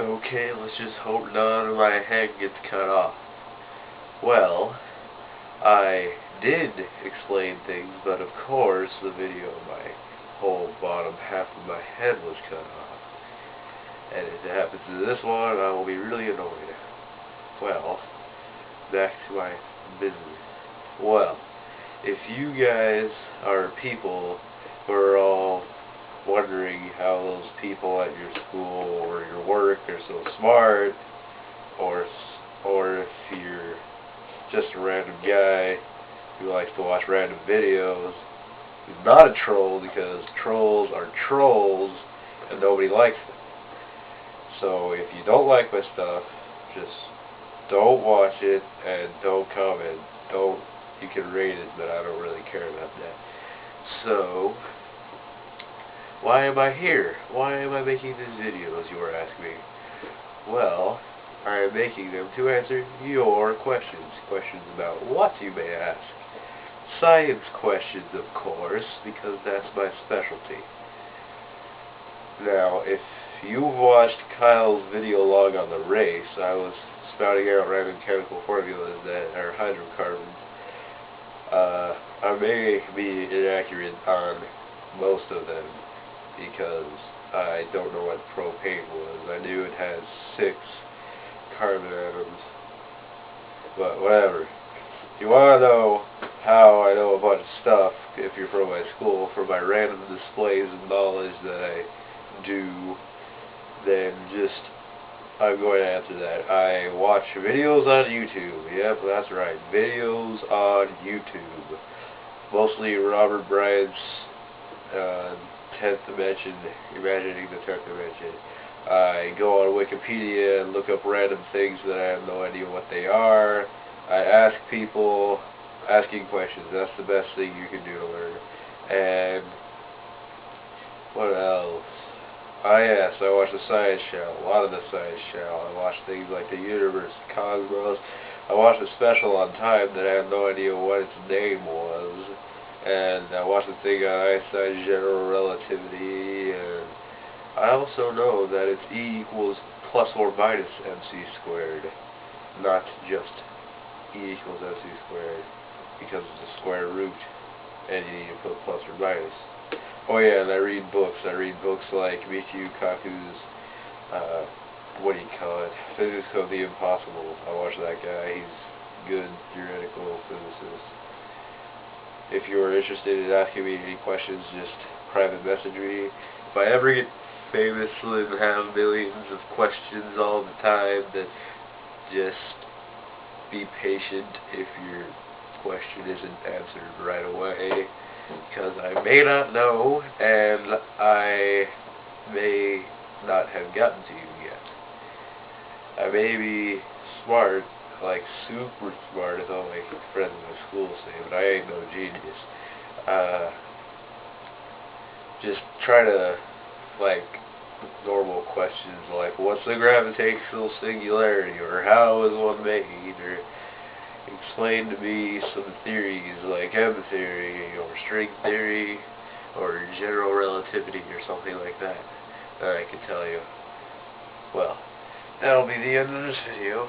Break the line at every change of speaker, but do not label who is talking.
Okay, let's just hope none of my head gets cut off. Well, I did explain things, but of course the video, my whole bottom half of my head was cut off. And if it happens to this one, I will be really annoyed. Well, back to my business. Well, if you guys are people who are all wondering how those people at your school or your work are so smart, or if you're just a random guy who likes to watch random videos, who's not a troll, because trolls are trolls and nobody likes them. So if you don't like my stuff, just don't watch it and don't comment. You can rate it, but I don't really care about that. So, why am I here? Why am I making these videos, you are asking me? Well, I am making them to answer your questions. Questions about what, you may ask? Science questions, of course, because that's my specialty. Now, if you've watched Kyle's video log on the race, I was spouting out random chemical formulas that are hydrocarbons. I may be inaccurate on most of them, because I don't know what propane was. I knew it has 6 carbon atoms, but whatever. If you want to know how I know a bunch of stuff, if you're from my school, for my random displays of knowledge that I do, then I'm going to answer that. I watch videos on YouTube. Yep, that's right. Videos on YouTube. Mostly Robert Bryant's 10th Dimension, Imagining the 10th Dimension. I go on Wikipedia and look up random things that I have no idea what they are. I ask people, asking questions. That's the best thing you can do to learn. And what else? Yes, I watch the Science Channel, a lot of the Science Channel. I watch things like the Universe, Cosmos. I watched a special on Time that I had no idea what its name was. And I watched a thing on Einstein's general relativity. And I also know that it's E equals plus or minus mc squared, not just E equals mc squared, because it's a square root, and you need to put plus or minus. Oh yeah, and I read books. I read books like Michio Kaku's, what do you call it, Physics of the Impossible. I watch that guy. He's good theoretical physicist. If you are interested in asking me any questions, just private message me. If I ever get famous and have millions of questions all the time, then just be patient if your question isn't answered right away, because I may not know, and I may not have gotten to you yet. I may be smart, like super smart, as all my friends in school say, but I ain't no genius. Just try to, like, normal questions like, what's the gravitational singularity, or how is one made, or explain to me some theories like M theory, or string theory, or general relativity, or something like that I can tell you. Well, that'll be the end of this video.